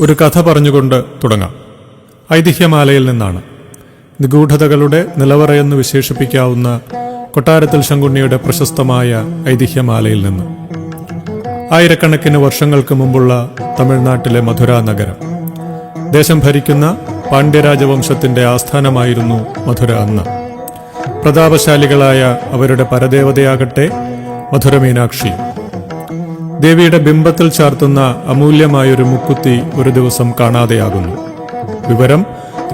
ഒരു കഥ പറഞ്ഞുകൊണ്ട് തുടങ്ങാം. ഐതിഹ്യമാലയിൽ നിന്നാണ്. നിഗൂഢതകളുടെ നിലവറയെന്ന് വിശേഷിപ്പിക്കാവുന്ന കൊട്ടാരത്തിൽ ശങ്കുണ്ണിയുടെ പ്രശസ്തമായ ഐതിഹ്യമാലയിൽ നിന്ന്. ആയിരക്കണക്കിന് വർഷങ്ങൾക്ക് മുമ്പുള്ള തമിഴ്നാട്ടിലെ മധുര നഗരം. ദേശം ഭരിക്കുന്ന പാണ്ഡ്യരാജവംശത്തിന്റെ ആസ്ഥാനമായിരുന്നു മധുര അന്ന്. പ്രതാപശാലികളായ അവരുടെ പരദേവതയാകട്ടെ മധുര മീനാക്ഷി. ദേവിയുടെ ബിംബത്തിൽ ചാർത്തുന്ന അമൂല്യമായൊരു മുക്കുത്തി ഒരു ദിവസം കാണാതെയാകുന്നു. വിവരം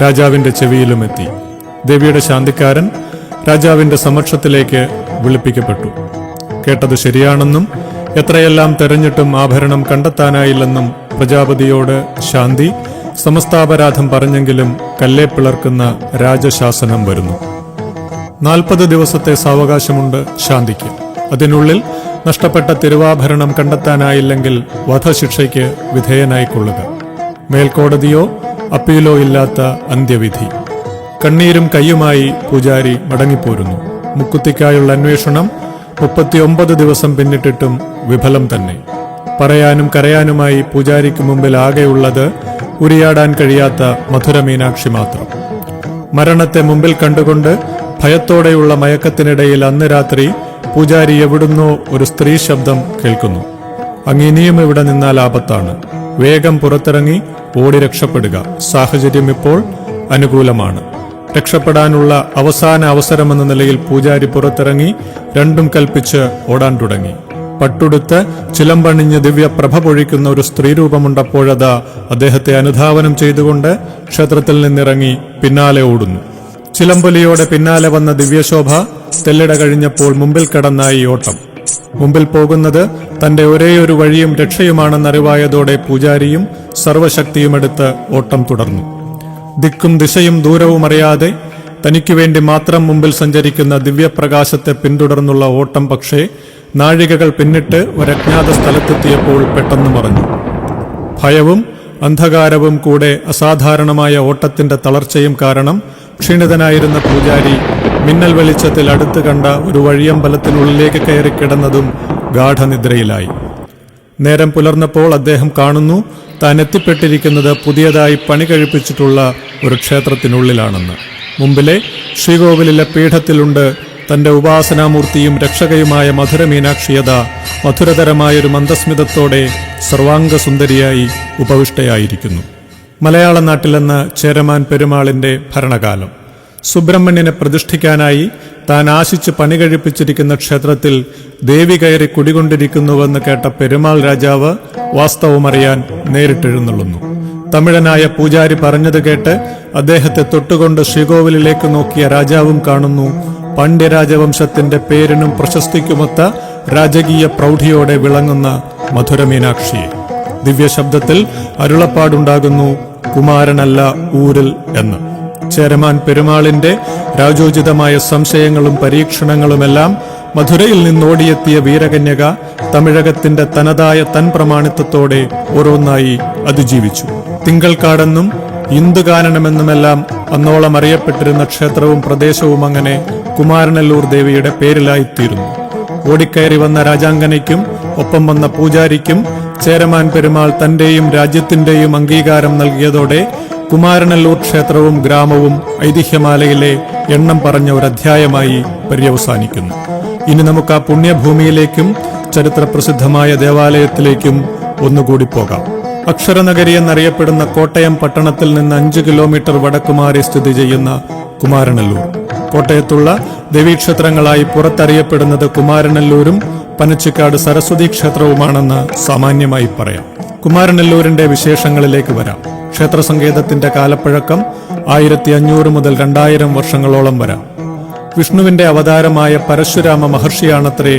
രാജാവിന്റെ ചെവിയിലുമെത്തി. ദേവിയുടെ ശാന്തിക്കാരൻ രാജാവിന്റെ സമക്ഷത്തിലേക്ക് വിളിപ്പിക്കപ്പെട്ടു. കേട്ടത് ശരിയാണെന്നും എത്രയെല്ലാം തെരഞ്ഞിട്ടും ആഭരണം കണ്ടെത്താനായില്ലെന്നും പ്രജാപതിയോട് ശാന്തി സമസ്താപരാധം പറഞ്ഞെങ്കിലും കല്ലേ പിളർക്കുന്ന രാജശാസനം വരുന്നു. 40 ദിവസത്തെ സാവകാശമുണ്ട് ശാന്തിക്ക്. അതിനുള്ളിൽ നഷ്ടപ്പെട്ട തിരുവാഭരണം കണ്ടെത്താനായില്ലെങ്കിൽ വധശിക്ഷയ്ക്ക് വിധേയനായിക്കൊള്ളുക. മേൽക്കോടതിയോ അപ്പീലോ ഇല്ലാത്ത അന്ത്യവിധി. കണ്ണീരും കയ്യുമായി പൂജാരി മടങ്ങിപ്പോരുന്നു. മുക്കുത്തിക്കായുള്ള അന്വേഷണം 39 ദിവസം പിന്നിട്ടിട്ടും വിഫലം തന്നെ. പറയാനും കരയാനുമായി പൂജാരിക്ക് മുമ്പിൽ ആകെയുള്ളത് ഉരിയാടാൻ കഴിയാത്ത മധുര മീനാക്ഷി മാത്രം. മരണത്തെ മുമ്പിൽ കണ്ടുകൊണ്ട് ഭയത്തോടെയുള്ള മയക്കത്തിനിടയിൽ അന്ന് രാത്രി പൂജാരി എവിടുന്നോ ഒരു സ്ത്രീ ശബ്ദം കേൾക്കുന്നു. അങ്ങിനിയും ഇവിടെ നിന്നാൽ ആപത്താണ്. വേഗം പുറത്തിറങ്ങി ഓടി രക്ഷപ്പെടുക. സാഹചര്യം ഇപ്പോൾ അനുകൂലമാണ്. രക്ഷപ്പെടാനുള്ള അവസാന അവസരമെന്ന നിലയിൽ പൂജാരി പുറത്തിറങ്ങി രണ്ടും കൽപ്പിച്ച് ഓടാൻ തുടങ്ങി. പട്ടുടുത്ത് ചിലമ്പണിഞ്ഞ് ദിവ്യപ്രഭ പൊഴിക്കുന്ന ഒരു സ്ത്രീരൂപമുണ്ടപ്പോഴതാ അദ്ദേഹത്തെ അനുധാവനം ചെയ്തുകൊണ്ട് ക്ഷേത്രത്തിൽ നിന്നിറങ്ങി പിന്നാലെ ഓടുന്നു. ചിലമ്പൊലിയോടെ പിന്നാലെ വന്ന ദിവ്യശോഭ തെല്ലിട കഴിഞ്ഞപ്പോൾ മുമ്പിൽ കടന്നായി ഓട്ടം. മുമ്പിൽ പോകുന്നത് തന്റെ ഒരേയൊരു വഴിയും രക്ഷയുമാണെന്നറിവായതോടെ പൂജാരിയും സർവശക്തിയുമെടുത്ത് ഓട്ടം തുടർന്നു. ദിക്കും ദിശയും ദൂരവും അറിയാതെ തനിക്കു വേണ്ടി മാത്രം മുമ്പിൽ സഞ്ചരിക്കുന്ന ദിവ്യപ്രകാശത്തെ പിന്തുടർന്നുള്ള ഓട്ടം പക്ഷേ നാഴികകൾ പിന്നിട്ട് ഒരജ്ഞാത സ്ഥലത്തെത്തിയപ്പോൾ പെട്ടെന്ന് മറഞ്ഞു. ഭയവും അന്ധകാരവും കൂടെ അസാധാരണമായ ഓട്ടത്തിന്റെ തളർച്ചയും കാരണം ക്ഷീണിതനായിരുന്ന പൂജാരി മിന്നൽ വെളിച്ചത്തിൽ അടുത്ത് കണ്ട ഒരു വഴിയമ്പലത്തിനുള്ളിലേക്ക് കയറി കിടന്നതും ഗാഠനിദ്രയിലായി. നേരം പുലർന്നപ്പോൾ അദ്ദേഹം കാണുന്നു താൻ എത്തിപ്പെട്ടിരിക്കുന്നത് പുതിയതായി പണി കഴിപ്പിച്ചിട്ടുള്ള ഒരു ക്ഷേത്രത്തിനുള്ളിലാണെന്ന്. മുമ്പിലെ ശ്രീകോവിലിലെ പീഠത്തിലുണ്ട് തന്റെ ഉപാസനാമൂർത്തിയും രക്ഷകയുമായ മധുര മീനാക്ഷിയത മധുരതരമായൊരു മന്ദസ്മിതത്തോടെ സർവാംഗസുന്ദരിയായി ഉപവിഷ്ടയായിരിക്കുന്നു. മലയാള നാട്ടിലെന്ന ചേരമാൻ പെരുമാളിന്റെ ഭരണകാലം. സുബ്രഹ്മണ്യനെ പ്രതിഷ്ഠിക്കാനായി താൻ ആശിച്ച് പണി കഴിപ്പിച്ചിരിക്കുന്ന ക്ഷേത്രത്തിൽ ദേവി കയറി കുടികൊണ്ടിരിക്കുന്നുവെന്ന് കേട്ട പെരുമാൾ രാജാവ് വാസ്തവമറിയാൻ നേരിട്ടെഴുന്നള്ളുന്നു. തമിഴനായ പൂജാരി പറഞ്ഞത് കേട്ട് അദ്ദേഹത്തെ തൊട്ടുകൊണ്ട് ശ്രീകോവിലിലേക്ക് നോക്കിയ രാജാവും കാണുന്നു പാണ്ഡ്യരാജവംശത്തിന്റെ പേരിനും പ്രശസ്തിക്കുമൊത്ത രാജകീയ പ്രൗഢിയോടെ വിളങ്ങുന്ന മധുര മീനാക്ഷിയെ. ദിവ്യശബ്ദത്തിൽ അരുളപ്പാടുണ്ടാകുന്നു, കുമാരനല്ല ഊരിൽ എന്ന്. ചേരമാൻ പെരുമാളിന്റെ രാജോചിതമായ സംശയങ്ങളും പരീക്ഷണങ്ങളുമെല്ലാം മധുരയിൽ നിന്നോടിയെത്തിയ വീരകന്യക തമിഴകത്തിന്റെ തനതായ തൻ പ്രമാണിത്വത്തോടെ ഓരോന്നായി അതിജീവിച്ചു. തിങ്കൾക്കാടെന്നും ഇന്ദുകാനനമെന്നുമെല്ലാം അന്നോളം അറിയപ്പെട്ടിരുന്ന ക്ഷേത്രവും പ്രദേശവും അങ്ങനെ കുമാരനല്ലൂർ ദേവിയുടെ പേരിലായിത്തീരുന്നു. ഓടിക്കയറി വന്ന രാജാംഗനയ്ക്കും ഒപ്പം വന്ന പൂജാരിക്കും ചേരമാൻ പെരുമാൾ തന്റെയും രാജ്യത്തിന്റെയും അംഗീകാരം നൽകിയതോടെ കുമാരനല്ലൂർ ക്ഷേത്രവും ഗ്രാമവും ഐതിഹ്യമാലയിലെ എണ്ണം പറഞ്ഞ ഒരു അധ്യായമായി പര്യവസാനിക്കുന്നു. ഇനി നമുക്ക് ആ പുണ്യഭൂമിയിലേക്കും ചരിത്രപ്രസിദ്ധമായ ദേവാലയത്തിലേക്കും ഒന്നുകൂടി പോകാം. അക്ഷരനഗരി എന്നറിയപ്പെടുന്ന കോട്ടയം പട്ടണത്തിൽ നിന്ന് 5 കിലോമീറ്റർ വടക്കുമാറി സ്ഥിതി ചെയ്യുന്ന കുമാരനല്ലൂർ. കോട്ടയത്തുള്ള ദേവീക്ഷേത്രങ്ങളായി പുറത്തറിയപ്പെടുന്നത് കുമാരനല്ലൂരും പനച്ചിക്കാട് സരസ്വതി ക്ഷേത്രവുമാണെന്ന് സാമാന്യമായി പറയാം. കുമാരനല്ലൂരിന്റെ വിശേഷങ്ങളിലേക്ക് വരാം. ക്ഷേത്രസങ്കേതത്തിന്റെ കാലപ്പഴക്കം 1500 മുതൽ 2000 വർഷങ്ങളോളം വരാം. വിഷ്ണുവിന്റെ അവതാരമായ പരശുരാമ മഹർഷിയാണത്രേ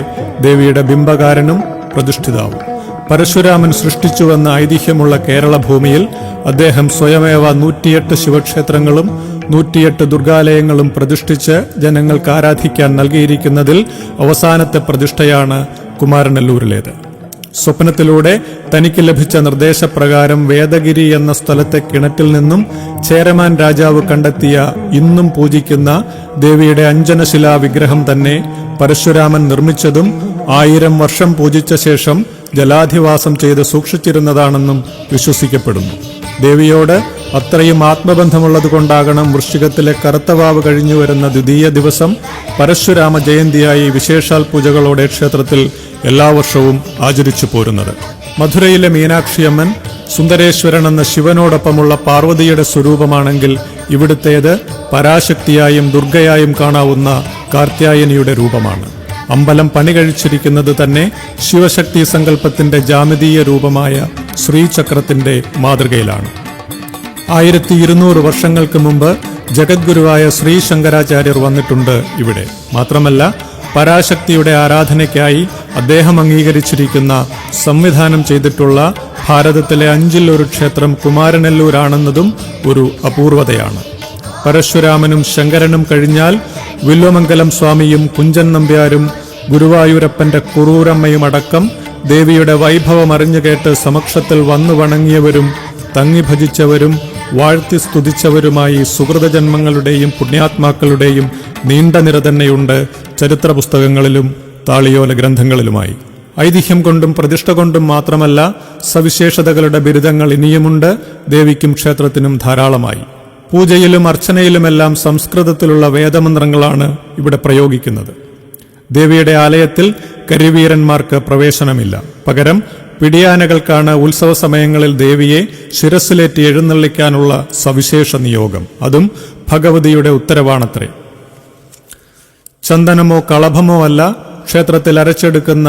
ദേവിയുടെ ബിംബകാരനും പ്രതിഷ്ഠിതാവും. പരശുരാമൻ സൃഷ്ടിച്ചുവെന്ന ഐതിഹ്യമുള്ള കേരളഭൂമിയിൽ അദ്ദേഹം സ്വയമേവ 108 ശിവക്ഷേത്രങ്ങളും 108 ദുർഗാലയങ്ങളും പ്രതിഷ്ഠിച്ച് ജനങ്ങൾക്ക് ആരാധിക്കാൻ നൽകിയിരിക്കുന്നതിൽ അവസാനത്തെ പ്രതിഷ്ഠയാണ് കുമാരനല്ലൂരിലേത്. സ്വപ്നത്തിലൂടെ തനിക്ക് ലഭിച്ച നിർദ്ദേശപ്രകാരം വേദഗിരി എന്ന സ്ഥലത്തെ കിണറ്റിൽ നിന്നും ചേരമാൻ രാജാവ് കണ്ടെത്തിയ ഇന്നും പൂജിക്കുന്ന ദേവിയുടെ അഞ്ജനശിലാ വിഗ്രഹം തന്നെ പരശുരാമൻ നിർമ്മിച്ചതും 1000 വർഷം പൂജിച്ച ശേഷം ജലാധിവാസം ചെയ്ത് സൂക്ഷിച്ചിരുന്നതാണെന്നും വിശ്വസിക്കപ്പെടുന്നു. ദേവിയോട് അത്രയും ആത്മബന്ധമുള്ളതുകൊണ്ടാകണം വൃശ്ചികത്തിലെ കറുത്തവാവ് കഴിഞ്ഞു വരുന്ന ദ്വിതീയ ദിവസം പരശുരാമ ജയന്തിയായി വിശേഷാൽ പൂജകളോടെ ക്ഷേത്രത്തിൽ എല്ലാ വർഷവും ആചരിച്ചു പോരുന്നത്. മധുരയിലെ മീനാക്ഷിയമ്മൻ സുന്ദരേശ്വരൻ എന്ന ശിവനോടൊപ്പമുള്ള പാർവതിയുടെ സ്വരൂപമാണെങ്കിൽ ഇവിടുത്തേത് പരാശക്തിയായും ദുർഗയായും കാണാവുന്ന കാർത്യായനിയുടെ രൂപമാണ്. അമ്പലം പണി കഴിച്ചിരിക്കുന്നത് തന്നെ ശിവശക്തി സങ്കല്പത്തിന്റെ ജാമിതീയ രൂപമായ ശ്രീചക്രത്തിന്റെ മാതൃകയിലാണ്. 1200 വർഷങ്ങൾക്ക് മുമ്പ് ജഗദ്ഗുരുവായ ശ്രീ ശങ്കരാചാര്യർ വന്നിട്ടുണ്ട് ഇവിടെ. മാത്രമല്ല പരാശക്തിയുടെ ആരാധനയ്ക്കായി അദ്ദേഹം അംഗീകരിച്ചിരിക്കുന്ന സംവിധാനം ചെയ്തിട്ടുള്ള ഭാരതത്തിലെ 5-ൽ 1 ക്ഷേത്രം കുമാരനെല്ലൂരാണെന്നതും ഒരു അപൂർവതയാണ്. പരശുരാമനും ശങ്കരനും കഴിഞ്ഞാൽ വില്വമംഗലം സ്വാമിയും കുഞ്ചൻ നമ്പ്യാരും ഗുരുവായൂരപ്പന്റെ കുറൂരമ്മയും അടക്കം ദേവിയുടെ വൈഭവം അറിഞ്ഞുകേട്ട് സമക്ഷത്തിൽ വന്നു വണങ്ങിയവരും തങ്ങി ഭജിച്ചവരും വാഴ്ത്തി സ്തുതിച്ചവരുമായി സുഹൃതജന്മങ്ങളുടെയും പുണ്യാത്മാക്കളുടെയും നീണ്ട നിര തന്നെയുണ്ട് ചരിത്ര പുസ്തകങ്ങളിലും താളിയോല ഗ്രന്ഥങ്ങളിലുമായി. ഐതിഹ്യം കൊണ്ടും പ്രതിഷ്ഠ കൊണ്ടും മാത്രമല്ല സവിശേഷതകളുടെ ബിരുദങ്ങൾ ഇനിയുമുണ്ട് ദേവിക്കും ക്ഷേത്രത്തിനും ധാരാളമായി. പൂജയിലും അർച്ചനയിലുമെല്ലാം സംസ്കൃതത്തിലുള്ള വേദമന്ത്രങ്ങളാണ് ഇവിടെ പ്രയോഗിക്കുന്നത്. ദേവിയുടെ ആലയത്തിൽ കരിവീരന്മാർക്ക് പ്രവേശനമില്ല. പകരം പിടിയാനകൾക്കാണ് ഉത്സവ സമയങ്ങളിൽ ദേവിയെ ശിരസ്സിലേറ്റി എഴുന്നള്ളിക്കാനുള്ള സവിശേഷ നിയോഗം. അതും ഭഗവതിയുടെ ഉത്തരവാണത്രേ. ചന്ദനമോ കളഭമോ അല്ല, ക്ഷേത്രത്തിൽ അരച്ചെടുക്കുന്ന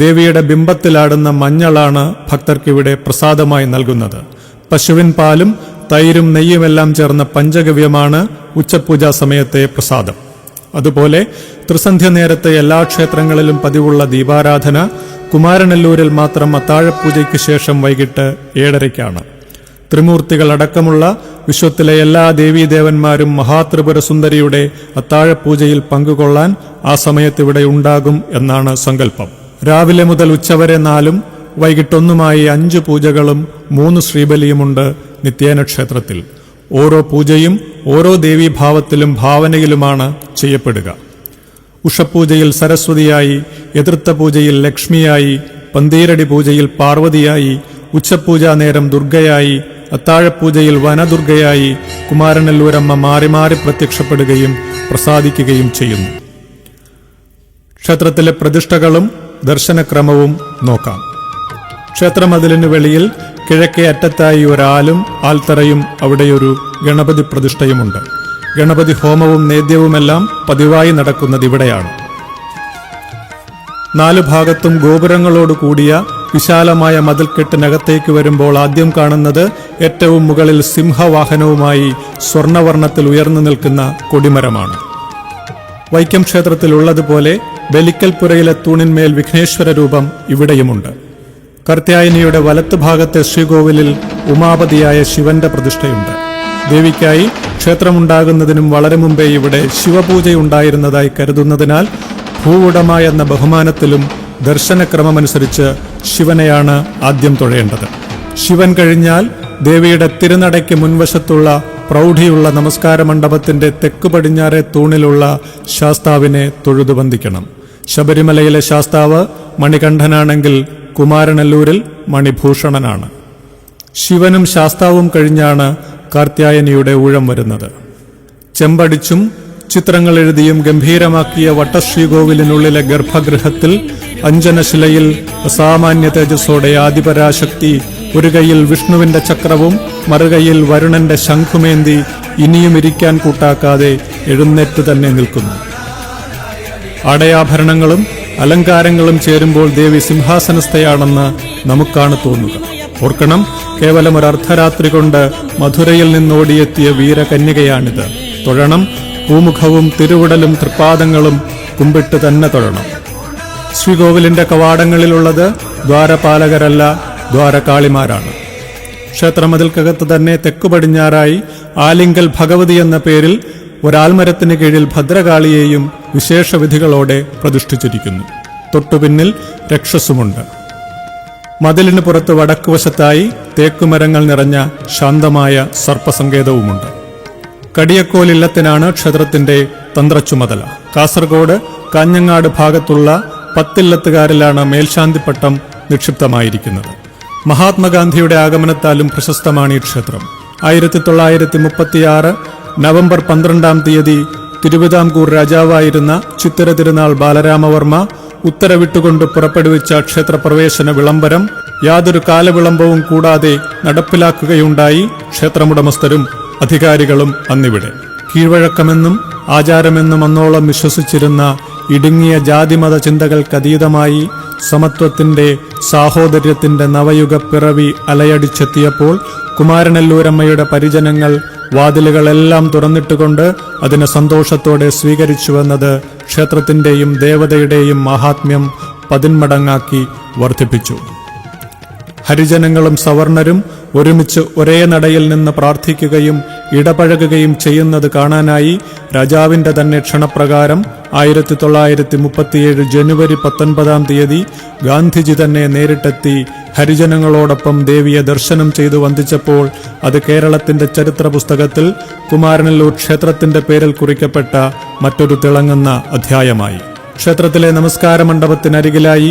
ദേവിയുടെ ബിംബത്തിലാടുന്ന മഞ്ഞളാണ് ഭക്തർക്കിവിടെ പ്രസാദമായി നൽകുന്നത്. പശുവിൻ പാലും തൈരും നെയ്യുമെല്ലാം ചേർന്ന പഞ്ചഗവ്യമാണ് ഉച്ചപൂജാ സമയത്തെ പ്രസാദം. അതുപോലെ ത്രിസന്ധ്യ നേരത്തെ എല്ലാ ക്ഷേത്രങ്ങളിലും പതിവുള്ള ദീപാരാധന കുമാരനെല്ലൂരിൽ മാത്രം അത്താഴപൂജയ്ക്ക് ശേഷം വൈകിട്ട് 7:30-ക്കാണ്. ത്രിമൂർത്തികൾ അടക്കമുള്ള വിശ്വത്തിലെ എല്ലാ ദേവീദേവന്മാരും മഹാത്രിപുര സുന്ദരിയുടെ അത്താഴപൂജയിൽ പങ്കുകൊള്ളാൻ ആ സമയത്തിവിടെ ഉണ്ടാകും എന്നാണ് സങ്കല്പം. രാവിലെ മുതൽ ഉച്ചവരെ 4-ഉം വൈകിട്ട് 1-മായി 5 പൂജകളും 3 ശ്രീബലിയുമുണ്ട് നിത്യേന ക്ഷേത്രത്തിൽ. ഓരോ പൂജയും ഓരോ ദേവീഭാവത്തിലും ഭാവനയിലുമാണ് ചെയ്യപ്പെടുക. ഉഷപൂജയിൽ സരസ്വതിയായി, എതിർത്ത പൂജയിൽ ലക്ഷ്മിയായി, പന്തീരടി പൂജയിൽ പാർവതിയായി, ഉച്ചപൂജാ നേരം ദുർഗയായി, അത്താഴപൂജയിൽ വനദുർഗയായി കുമാരനെല്ലൂരമ്മ മാറി മാറി പ്രത്യക്ഷപ്പെടുകയും പ്രസാദിക്കുകയും ചെയ്യുന്നു. ക്ഷേത്രത്തിലെ പ്രതിഷ്ഠകളും ദർശനക്രമവും നോക്കാം. ക്ഷേത്രമതിലിന് വെളിയിൽ കിഴക്കേ അറ്റത്തായി ഒരാലും ആൽത്തറയും അവിടെയൊരു ഗണപതി പ്രതിഷ്ഠയുമുണ്ട്. ഗണപതി ഹോമവും നേദ്യവുമെല്ലാം പതിവായി നടക്കുന്നത് ഇവിടെയാണ്. 4 ഭാഗത്തും ഗോപുരങ്ങളോട് കൂടിയ വിശാലമായ മതിൽക്കെട്ടിനകത്തേക്ക് വരുമ്പോൾ ആദ്യം കാണുന്നത് ഏറ്റവും മുകളിൽ സിംഹവാഹനവുമായി സ്വർണവർണ്ണത്തിൽ ഉയർന്നു നിൽക്കുന്ന കൊടിമരമാണ്. വൈക്കം ക്ഷേത്രത്തിലുള്ളതുപോലെ ബലിക്കൽപുരയിലെ തൂണിന്മേൽ വിഘ്നേശ്വര രൂപം ഇവിടെയുമുണ്ട്. കാർത്യായനിയുടെ വലത്തുഭാഗത്തെ ശ്രീകോവിലിൽ ഉമാപതിയായ ശിവന്റെ പ്രതിഷ്ഠയുണ്ട്. ദേവിക്കായി ക്ഷേത്രമുണ്ടാകുന്നതിനും വളരെ മുമ്പേ ഇവിടെ ശിവപൂജയുണ്ടായിരുന്നതായി കരുതുന്നതിനാൽ ഭൂവുടമ എന്ന ബഹുമാനത്തിലും ദർശനക്രമമനുസരിച്ച് ശിവനെയാണ് ആദ്യം തൊഴേണ്ടത്. ശിവൻ കഴിഞ്ഞാൽ ദേവിയുടെ തിരുനടയ്ക്ക് മുൻവശത്തുള്ള പ്രൗഢിയുള്ള നമസ്കാര മണ്ഡപത്തിന്റെ തെക്കു പടിഞ്ഞാറെ തൂണിലുള്ള ശാസ്താവിനെ തൊഴുതു വന്ദിക്കണം. ശബരിമലയിലെ ശാസ്താവ് മണികണ്ഠനാണെങ്കിൽ കുമാരനെല്ലൂരിൽ മണിഭൂഷണനാണ്. ശിവനും ശാസ്താവും കഴിഞ്ഞാണ് കാർത്യായനിയുടെ ഊഴം വരുന്നത്. ചെമ്പടിച്ചും ചിത്രങ്ങൾ എഴുതിയും ഗംഭീരമാക്കിയ വട്ടശ്രീകോവിലിനുള്ളിലെ ഗർഭഗൃഹത്തിൽ അഞ്ജനശിലയിൽ അസാമാന്യ തേജസ്സോടെ ആദിപരാശക്തി ഒരു കൈയിൽ വിഷ്ണുവിന്റെ ചക്രവും മറുകൈയിൽ വരുണന്റെ ശംഖുമേന്തി ഇനിയും ഇരിക്കാൻ കൂട്ടാക്കാതെ എഴുന്നേറ്റ് തന്നെ നിൽക്കുന്നു. ആടയാഭരണങ്ങളും അലങ്കാരങ്ങളും ചേരുമ്പോൾ ദേവി സിംഹാസനസ്ഥയാണെന്ന് നമുക്കാണ് തോന്നുക. ഓർക്കണം, കേവലം ഒരു അർദ്ധരാത്രി കൊണ്ട് മധുരയിൽ നിന്നോടിയെത്തിയ വീരകന്യകയാണിത്. തൊഴണം, പൂമുഖവും തിരുവുടലും തൃപ്പാദങ്ങളും കുമ്പിട്ട് തന്നെ തൊഴണം. ശ്രീകോവിലിന്റെ കവാടങ്ങളിലുള്ളത് ദ്വാരപാലകരല്ല, ദ്വാരകാളിമാരാണ്. ക്ഷേത്രമതിൽക്കകത്ത് തന്നെ തെക്കു പടിഞ്ഞാറായി ആലിങ്കൽ ഭഗവതി എന്ന പേരിൽ ഒരാൽമരത്തിന് കീഴിൽ ഭദ്രകാളിയെയും വിശേഷവിധികളോടെ പ്രതിഷ്ഠിച്ചിരിക്കുന്നു. തൊട്ടുപിന്നിൽ രക്ഷസുമുണ്ട്. മതിലിന് പുറത്ത് വടക്കുവശത്തായി തേക്കുമരങ്ങൾ നിറഞ്ഞ ശാന്തമായ സർപ്പസങ്കേതവുമുണ്ട്. കടിയക്കോൽ ഇല്ലത്തിനാണ് ക്ഷേത്രത്തിന്റെ തന്ത്രച്ചുമതല. കാസർഗോഡ് കാഞ്ഞങ്ങാട് ഭാഗത്തുള്ള 10 ഇല്ലത്തുകാരിലാണ് മേൽശാന്തിപ്പട്ടം നിക്ഷിപ്തമായിരിക്കുന്നത്. മഹാത്മാഗാന്ധിയുടെ ആഗമനത്താലും പ്രശസ്തമാണ് ഈ ക്ഷേത്രം. 1936 നവംബർ 12 തീയതി തിരുവിതാംകൂർ രാജാവായിരുന്ന ചിത്തിര തിരുനാൾ ബാലരാമവർമ്മ ഉത്തരവിട്ടുകൊണ്ട് പുറപ്പെടുവിച്ച ക്ഷേത്രപ്രവേശന വിളംബരം യാതൊരു കാലവിളംബവും കൂടാതെ നടപ്പിലാക്കുകയുണ്ടായി. ക്ഷേത്രമുടമസ്ഥരും അധികാരികളും അന്നിവിടെ. കീഴ്വഴക്കമെന്നും ആചാരമെന്നും അന്നോളം വിശ്വസിച്ചിരുന്ന ഇടുങ്ങിയ ജാതിമത ചിന്തകൾക്കതീതമായി സമത്വത്തിന്റെ സാഹോദര്യത്തിന്റെ നവയുഗ പിറവി അലയടിച്ചെത്തിയപ്പോൾ കുമാരനെല്ലൂരമ്മയുടെ പരിജനങ്ങൾ വാതിലുകളെല്ലാം തുറന്നിട്ടുകൊണ്ട് അതിനെ സന്തോഷത്തോടെ സ്വീകരിച്ചുവെന്നത് ക്ഷേത്രത്തിന്റെയും ദേവതയുടെയും മഹാത്മ്യം 10 മടങ്ങാക്കി വർദ്ധിപ്പിച്ചു. ഹരിജനങ്ങളും സവർണരും ഒരുമിച്ച് ഒരേ നടയിൽ നിന്ന് പ്രാർത്ഥിക്കുകയും ഇടപഴകുകയും ചെയ്യുന്നത് കാണാനായി രാജാവിന്റെ തന്നെ ക്ഷണപ്രകാരം 1937 ജനുവരി 19 തീയതി ഗാന്ധിജി തന്നെ നേരിട്ടെത്തി ഹരിജനങ്ങളോടൊപ്പം ദേവിയെ ദർശനം ചെയ്തു വന്ദിച്ചപ്പോൾ അത് കേരളത്തിന്റെ ചരിത്ര പുസ്തകത്തിൽ കുമാരനെല്ലൂർ ക്ഷേത്രത്തിന്റെ പേരിൽ കുറിക്കപ്പെട്ട മറ്റൊരു തിളങ്ങുന്ന അധ്യായമായി. ക്ഷേത്രത്തിലെ നമസ്കാര മണ്ഡപത്തിനരികിലായി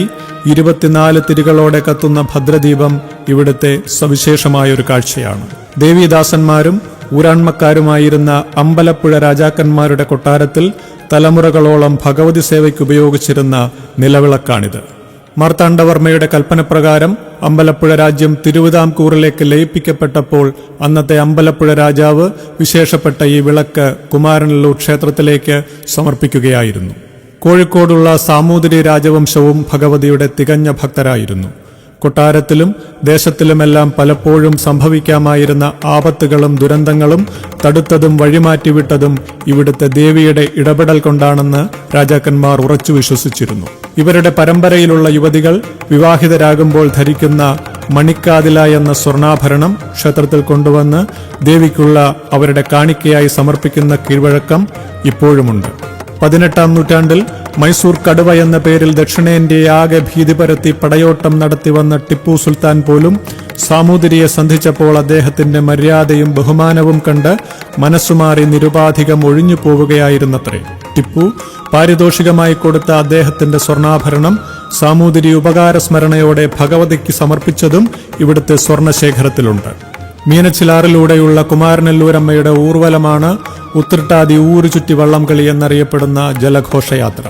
24 തിരികളോടെ കത്തുന്ന ഭദ്രദീപം ഇവിടുത്തെ സവിശേഷമായൊരു കാഴ്ചയാണ്. ദേവീദാസന്മാരും ഊരാൺമക്കാരുമായിരുന്ന അമ്പലപ്പുഴ രാജാക്കന്മാരുടെ കൊട്ടാരത്തിൽ തലമുറകളോളം ഭഗവതി സേവയ്ക്ക് ഉപയോഗിച്ചിരുന്ന നിലവിളക്കാണിത്. മാർത്താണ്ഡവർമ്മയുടെ കൽപ്പനപ്രകാരം അമ്പലപ്പുഴ രാജ്യം തിരുവിതാംകൂറിലേക്ക് ലയിപ്പിക്കപ്പെട്ടപ്പോൾ അന്നത്തെ അമ്പലപ്പുഴ രാജാവ് വിശേഷപ്പെട്ട ഈ വിളക്ക് കുമാരനെല്ലൂർ ക്ഷേത്രത്തിലേക്ക് സമർപ്പിക്കുകയായിരുന്നു. കോഴിക്കോടുള്ള സാമൂതിരി രാജവംശവും ഭഗവതിയുടെ തികഞ്ഞ ഭക്തരായിരുന്നു. കൊട്ടാരത്തിലും ദേശത്തിലുമെല്ലാം പലപ്പോഴും സംഭവിക്കാമായിരുന്ന ആപത്തുകളും ദുരന്തങ്ങളും തടുത്തതും വഴിമാറ്റിവിട്ടതും ഇവിടുത്തെ ദേവിയുടെ ഇടപെടൽ കൊണ്ടാണെന്ന് രാജാക്കന്മാർ ഉറച്ചു വിശ്വസിച്ചിരുന്നു. ഇവരുടെ പരമ്പരയിലുള്ള യുവതികൾ വിവാഹിതരാകുമ്പോൾ ധരിക്കുന്ന മണിക്കാതില എന്ന സ്വർണ്ണാഭരണം ക്ഷേത്രത്തിൽ കൊണ്ടുവന്ന് ദേവിക്കുള്ള അവരുടെ കാണിക്കയായി സമർപ്പിക്കുന്ന കീഴ്വഴക്കം ഇപ്പോഴുമുണ്ട്. 18-ാം നൂറ്റാണ്ടിൽ മൈസൂർ കടുവ എന്ന പേരിൽ ദക്ഷിണേന്ത്യയാകെ ഭീതി പരത്തി പടയോട്ടം നടത്തി വന്ന ടിപ്പു സുൽത്താൻ പോലും സാമൂതിരിയെ സന്ധിച്ചപ്പോൾ അദ്ദേഹത്തിന്റെ മര്യാദയും ബഹുമാനവും കണ്ട് മനസ്സുമാറി നിരുപാധികം ഒഴിഞ്ഞു പോവുകയായിരുന്നത്രേ. ടിപ്പു പാരിതോഷികമായി കൊടുത്ത അദ്ദേഹത്തിന്റെ സ്വർണ്ണാഭരണം സാമൂതിരി ഉപകാരസ്മരണയോടെ ഭഗവതിക്ക് സമർപ്പിച്ചതും ഇവിടുത്തെ സ്വർണശേഖരത്തിലുണ്ട്. മീനച്ചിലാറിലൂടെയുള്ള കുമാരനെല്ലൂരമ്മയുടെ ഊർവലമാണ് ഉത്രട്ടാതി ഊരു ചുറ്റി വള്ളംകളി എന്നറിയപ്പെടുന്ന ജലഘോഷയാത്ര.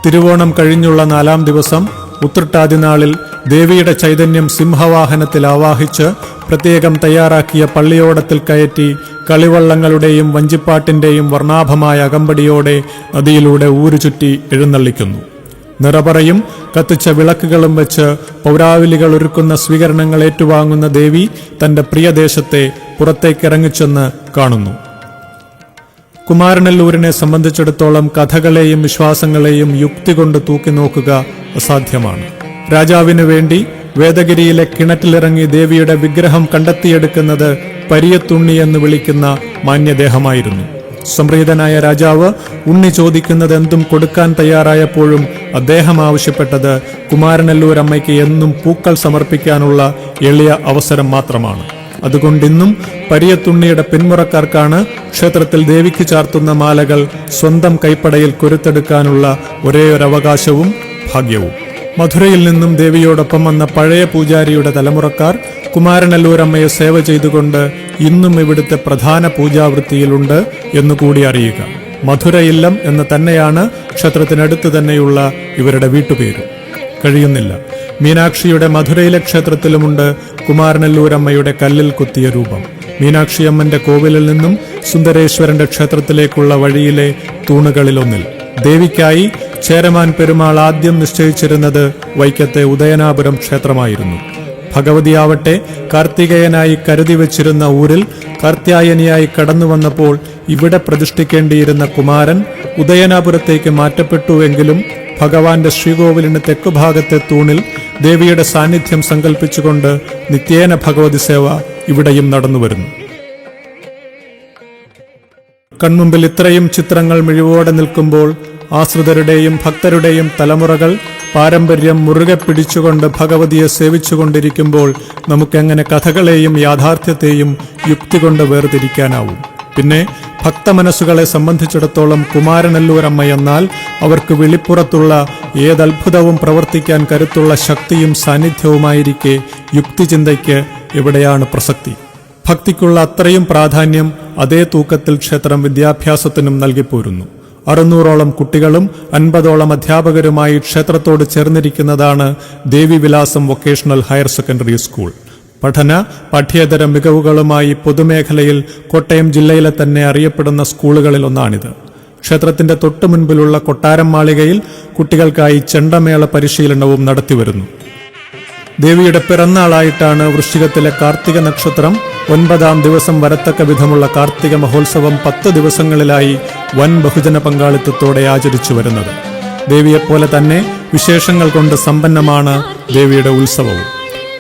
തിരുവോണം കഴിഞ്ഞുള്ള 4-ാം ദിവസം ഉത്രട്ടാതി നാളിൽ ദേവിയുടെ ചൈതന്യം സിംഹവാഹനത്തിൽ ആവാഹിച്ച് പ്രത്യേകം തയ്യാറാക്കിയ പള്ളിയോടത്തിൽ കയറ്റി കളിവള്ളങ്ങളുടെയും വഞ്ചിപ്പാട്ടിന്റെയും വർണ്ണാഭമായ അകമ്പടിയോടെ നദിയിലൂടെ ഊരുചുറ്റി എഴുന്നള്ളിക്കുന്നു. നിറപറയും കത്തിച്ച വിളക്കുകളും വെച്ച് പൗരാവലികൾ ഒരുക്കുന്ന സ്വീകരണങ്ങൾ ഏറ്റുവാങ്ങുന്ന ദേവി തന്റെ പ്രിയദേശത്തെ പുറത്തേക്കിറങ്ങിച്ചെന്ന് കാണുന്നു. കുമാരനെല്ലൂരിനെ സംബന്ധിച്ചിടത്തോളം കഥകളെയും വിശ്വാസങ്ങളെയും യുക്തി കൊണ്ട് തൂക്കി നോക്കുക അസാധ്യമാണ്. രാജാവിനു വേണ്ടി വേദഗിരിയിലെ കിണറ്റിലിറങ്ങി ദേവിയുടെ വിഗ്രഹം കണ്ടെത്തിയെടുക്കുന്നത് പരിയത്തുണ്ണി എന്ന് വിളിക്കുന്ന മാന്യദേഹമായിരുന്നു. സംപ്രീതനായ രാജാവ് ഉണ്ണി ചോദിക്കുന്നത് എന്തും കൊടുക്കാൻ തയ്യാറായപ്പോഴും അദ്ദേഹം ആവശ്യപ്പെട്ടത് കുമാരനെല്ലൂരമ്മയ്ക്ക് എന്നും പൂക്കൾ സമർപ്പിക്കാനുള്ള എളിയ അവസരം മാത്രമാണ്. അതുകൊണ്ടിന്നും പരിയത്തുണ്ണിയുടെ പിന്മുറക്കാർക്കാണ് ക്ഷേത്രത്തിൽ ദേവിക്ക് ചാർത്തുന്ന മാലകൾ സ്വന്തം കൈപ്പടയിൽ കൊരുത്തെടുക്കാനുള്ള ഒരേയൊരവകാശവും ഭാഗ്യവും. മധുരയിൽ നിന്നും ദേവിയോടൊപ്പം വന്ന പഴയ പൂജാരിയുടെ തലമുറക്കാർ കുമാരനെല്ലൂരമ്മയെ സേവ ചെയ്തുകൊണ്ട് ഇന്നും ഇവിടുത്തെ പ്രധാന പൂജാവൃത്തിയിലുണ്ട് എന്നുകൂടി അറിയുക. മധുരയില്ലം എന്ന് തന്നെയാണ് ക്ഷേത്രത്തിനടുത്ത് തന്നെയുള്ള ഇവരുടെ വീട്ടുപേര്. കഴിയുന്നില്ല. മീനാക്ഷിയുടെ മധുരയിലെ ക്ഷേത്രത്തിലുമുണ്ട് കുമാരനെല്ലൂരമ്മയുടെ കല്ലിൽ കൊത്തിയ രൂപം. മീനാക്ഷിയമ്മന്റെ കോവിലിൽ നിന്നും സുന്ദരേശ്വരന്റെ ക്ഷേത്രത്തിലേക്കുള്ള വഴിയിലെ തൂണുകളിലൊന്നിൽ ദേവിക്കായി ചേരമാൻ പെരുമാൾ ആദ്യം നിശ്ചയിച്ചിരുന്നത് വൈക്കത്തെ ഉദയനാപുരം ക്ഷേത്രമായിരുന്നു. ഭഗവതിയാവട്ടെ കാർത്തികേയനായി കരുതി വച്ചിരുന്ന ഊരിൽ കാർത്യായനിയായി കടന്നു വന്നപ്പോൾ ഇവിടെ പ്രതിഷ്ഠിക്കേണ്ടിയിരുന്ന കുമാരൻ ഉദയനാപുരത്തേക്ക് മാറ്റപ്പെട്ടുവെങ്കിലും ഭഗവാന്റെ ശ്രീകോവിലിന് തെക്കുഭാഗത്തെ തൂണിൽ ദേവിയുടെ സാന്നിധ്യം സങ്കല്പിച്ചുകൊണ്ട് നിത്യേന ഭഗവതി സേവ ഇവിടെയും നടന്നുവരുന്നു. കൺമുമ്പിൽ ഇത്രയും ചിത്രങ്ങൾ മിഴിവോടെ നിൽക്കുമ്പോൾ ആശ്രിതരുടെയും ഭക്തരുടെയും തലമുറകൾ പാരമ്പര്യം മുറുകെ പിടിച്ചുകൊണ്ട് ഭഗവതിയെ സേവിച്ചുകൊണ്ടിരിക്കുമ്പോൾ നമുക്കെങ്ങനെ കഥകളെയും യാഥാർത്ഥ്യത്തെയും യുക്തി കൊണ്ട് വേർതിരിക്കാനാവും? പിന്നെ ഭക്തമനസ്സുകളെ സംബന്ധിച്ചിടത്തോളം കുമാരനെല്ലൂരമ്മ എന്നാൽ അവർക്ക് വെളിപ്പുറത്തുള്ള ഏതത്ഭുതവും പ്രവർത്തിക്കാൻ കരുത്തുള്ള ശക്തിയും സാന്നിധ്യവുമായിരിക്കെ യുക്തിചിന്തയ്ക്ക് എവിടെയാണ് പ്രസക്തി? ഭക്തിക്കുള്ള അത്രയും പ്രാധാന്യം അതേ തൂക്കത്തിൽ ക്ഷേത്രം വിദ്യാഭ്യാസത്തിനും നൽകിപ്പോരുന്നു. 600ഓളം കുട്ടികളും 50ഓളം അധ്യാപകരുമായി ക്ഷേത്രത്തോട് ചേർന്നിരിക്കുന്നതാണ് Devivilasam vocational higher secondary school. പഠന പാഠ്യേതര മികവുകളുമായി പൊതുമേഖലയിൽ കോട്ടയം ജില്ലയിലെ തന്നെ അറിയപ്പെടുന്ന സ്കൂളുകളിൽ ഒന്നാണിത്. ക്ഷേത്രത്തിന്റെ തൊട്ടു മുൻപിലുള്ള കൊട്ടാരം മാളികയിൽ കുട്ടികൾക്കായി ചെണ്ടമേള പരിശീലനവും നടത്തിവരുന്നു. ദേവിയുടെ പിറന്നാളായിട്ടാണ് വൃശ്ചികത്തിലെ കാർത്തിക നക്ഷത്രം 9-ാം ദിവസം വരത്തക്ക വിധമുള്ള കാർത്തിക മഹോത്സവം 10 ദിവസങ്ങളിലായി വൻ ബഹുജന പങ്കാളിത്തത്തോടെ ആചരിച്ചു വരുന്നത്. ദേവിയെപ്പോലെ തന്നെ വിശേഷങ്ങൾ കൊണ്ട് സമ്പന്നമാണ് ദേവിയുടെ ഉത്സവവും.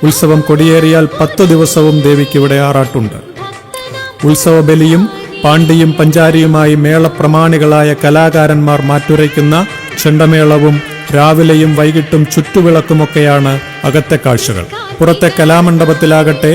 ഉത്സവം കൊടിയേറിയാൽ 10 ദിവസവും ദേവിക്കിവിടെ ആറാട്ടുണ്ട്. ഉത്സവ ബലിയും പാണ്ടിയും പഞ്ചാരിയുമായി മേളപ്രമാണികളായ കലാകാരന്മാർ മാറ്റുരയ്ക്കുന്ന ചെണ്ടമേളവും രാവിലെയും വൈകിട്ടും ചുറ്റുവിളക്കുമൊക്കെയാണ് അകത്തെ കാഴ്ചകൾ. പുറത്തെ കലാമണ്ഡപത്തിലാകട്ടെ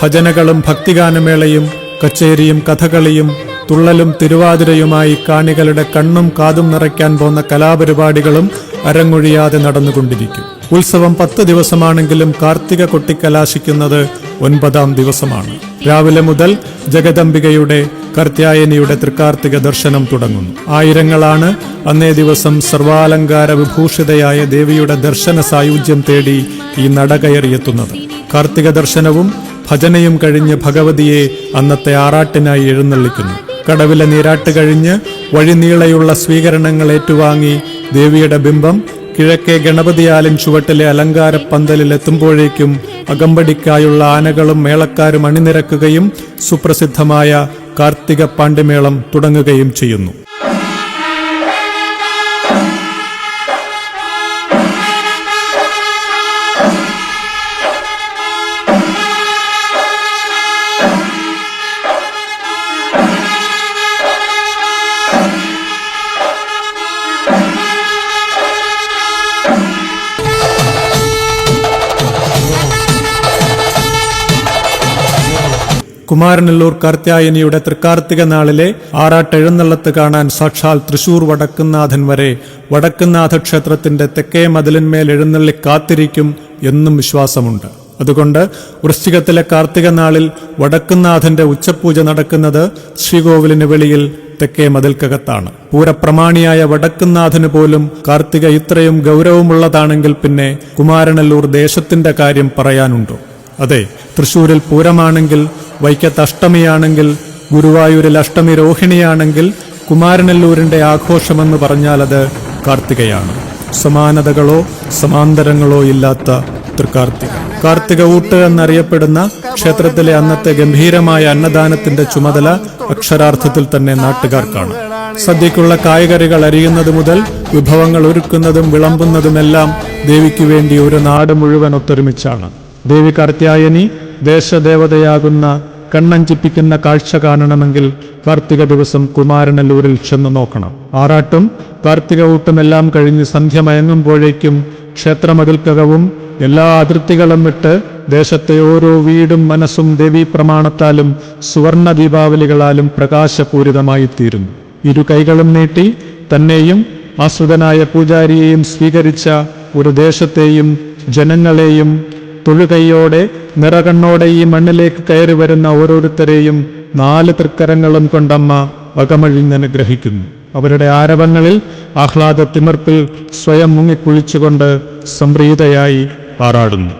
ഭജനകളും ഭക്തിഗാനമേളയും കച്ചേരിയും കഥകളിയും തുള്ളലും തിരുവാതിരയുമായി കാണികളുടെ കണ്ണും കാതും നിറയ്ക്കാൻ പോന്ന കലാപരിപാടികളും അരങ്ങൊഴിയാതെ നടന്നുകൊണ്ടിരിക്കും. ഉത്സവം 10 ദിവസമാണെങ്കിലും കാർത്തിക കൊട്ടിക്കലാശിക്കുന്നത് 9-ാം ദിവസമാണ്. രാവിലെ മുതൽ ജഗദംബികയുടെ കാർത്യായനിയുടെ തൃക്കാർത്തിക ദർശനം തുടങ്ങുന്നു. ആയിരങ്ങളാണ് അന്നേ ദിവസം സർവാലങ്കാര വിഭൂഷിതയായ ദേവിയുടെ ദർശന സായുജ്യം തേടി ഈ നട കയറിയെത്തുന്നത്. കാർത്തിക ദർശനവും ഭജനയും കഴിഞ്ഞ് ഭഗവതിയെ അന്നത്തെ ആറാട്ടിനായി എഴുന്നള്ളിക്കുന്നു. കടവിലെ നീരാട്ട് കഴിഞ്ഞ് വഴിനീളെയുള്ള സ്വീകരണങ്ങൾ ഏറ്റുവാങ്ങി ദേവിയുടെ ബിംബം കിഴക്കേ ഗണപതിയാലിൻ ചുവട്ടിലെ അലങ്കാര പന്തലിലെത്തുമ്പോഴേക്കും അകമ്പടിക്കായുള്ള ആനകളും മേളക്കാരും അണിനിരക്കുകയും സുപ്രസിദ്ധമായ കാർത്തിക പാണ്ടിമേളം തുടങ്ങുകയും ചെയ്യുന്നു. കുമാരനല്ലൂർ കാർത്യായനിയുടെ തൃക്കാർത്തിക നാളിലെ ആറാട്ടെഴുന്നള്ളത്ത് കാണാൻ സാക്ഷാൽ തൃശൂർ വടക്കുന്നാഥൻ വരെ വടക്കുന്നാഥ ക്ഷേത്രത്തിന്റെ തെക്കേ മതിലിന്മേൽ എഴുന്നള്ളി കാത്തിരിക്കും എന്നും വിശ്വാസമുണ്ട്. അതുകൊണ്ട് വൃശ്ചികത്തിലെ കാർത്തിക നാളിൽ വടക്കുന്നാഥന്റെ ഉച്ചപൂജ നടക്കുന്നത് ശ്രീകോവിലിന് വെളിയിൽ തെക്കേ മതിൽക്കകത്താണ്. പൂരപ്രമാണിയായ വടക്കുന്നാഥന് പോലും കാർത്തിക ഇത്രയും ഗൗരവമുള്ളതാണെങ്കിൽ പിന്നെ കുമാരനല്ലൂർ ദേശത്തിന്റെ കാര്യം പറയാനുണ്ടോ? അതെ, തൃശൂരിൽ പൂരമാണെങ്കിൽ, വൈക്കത്ത് അഷ്ടമിയാണെങ്കിൽ, ഗുരുവായൂരിൽ അഷ്ടമി രോഹിണിയാണെങ്കിൽ, കുമാരനല്ലൂരിന്റെ ആഘോഷമെന്ന് പറഞ്ഞാൽ അത് കാർത്തികയാണ്. സമാനതകളോ സമാന്തരങ്ങളോ ഇല്ലാത്ത തൃക്കാർത്തിക. കാർത്തിക ഊട്ട് എന്നറിയപ്പെടുന്ന ക്ഷേത്രത്തിലെ അന്നത്തെ ഗംഭീരമായ അന്നദാനത്തിന്റെ ചുമതല അക്ഷരാർത്ഥത്തിൽ തന്നെ നാട്ടുകാർക്കാണ്. സദ്യക്കുള്ള കായ്കറികൾ അരിയുന്നത് മുതൽ വിഭവങ്ങൾ ഒരുക്കുന്നതും വിളമ്പുന്നതുമെല്ലാം ദേവിക്ക് വേണ്ടി ഒരു നാട് മുഴുവൻ ഒത്തൊരുമിച്ചാണ്. ദേവി കാർത്യായനി ദേശദേവതയാകുന്ന കണ്ണഞ്ചിപ്പിക്കുന്ന കാഴ്ച കാണണമെങ്കിൽ കാർത്തിക ദിവസം കുമാരനല്ലൂരിൽ ചെന്ന് നോക്കണം. ആറാട്ടും കാർത്തിക ഊട്ടുമെല്ലാം കഴിഞ്ഞ് സന്ധ്യ മയങ്ങുമ്പോഴേക്കും ക്ഷേത്രമതിൽക്കകവും എല്ലാ അതിർത്തികളും വിട്ട് ദേശത്തെ ഓരോ വീടും മനസ്സും ദേവീ പ്രമാണത്താലും സുവർണ ദീപാവലികളാലും പ്രകാശപൂരിതമായി തീരുന്നു. ഇരു കൈകളും നീട്ടി തന്നെയും ആശ്രിതനായ പൂജാരിയെയും സ്വീകരിച്ച ഒരു ദേശത്തെയും ജനങ്ങളെയും തൊഴുകൈയോടെ നിറകണ്ണോടെ ഈ മണ്ണിലേക്ക് കയറി വരുന്ന ഓരോരുത്തരെയും 4 തൃക്കരങ്ങളും കൊണ്ടമ്മ വകമഴിഞ്ഞനുഗ്രഹിക്കുന്നു. അവരുടെ ആരവങ്ങളിൽ ആഹ്ലാദ തിമിർപ്പിൽ സ്വയം മുങ്ങിക്കുളിച്ചുകൊണ്ട് സംപ്രീതയായി പാറാടുന്നു.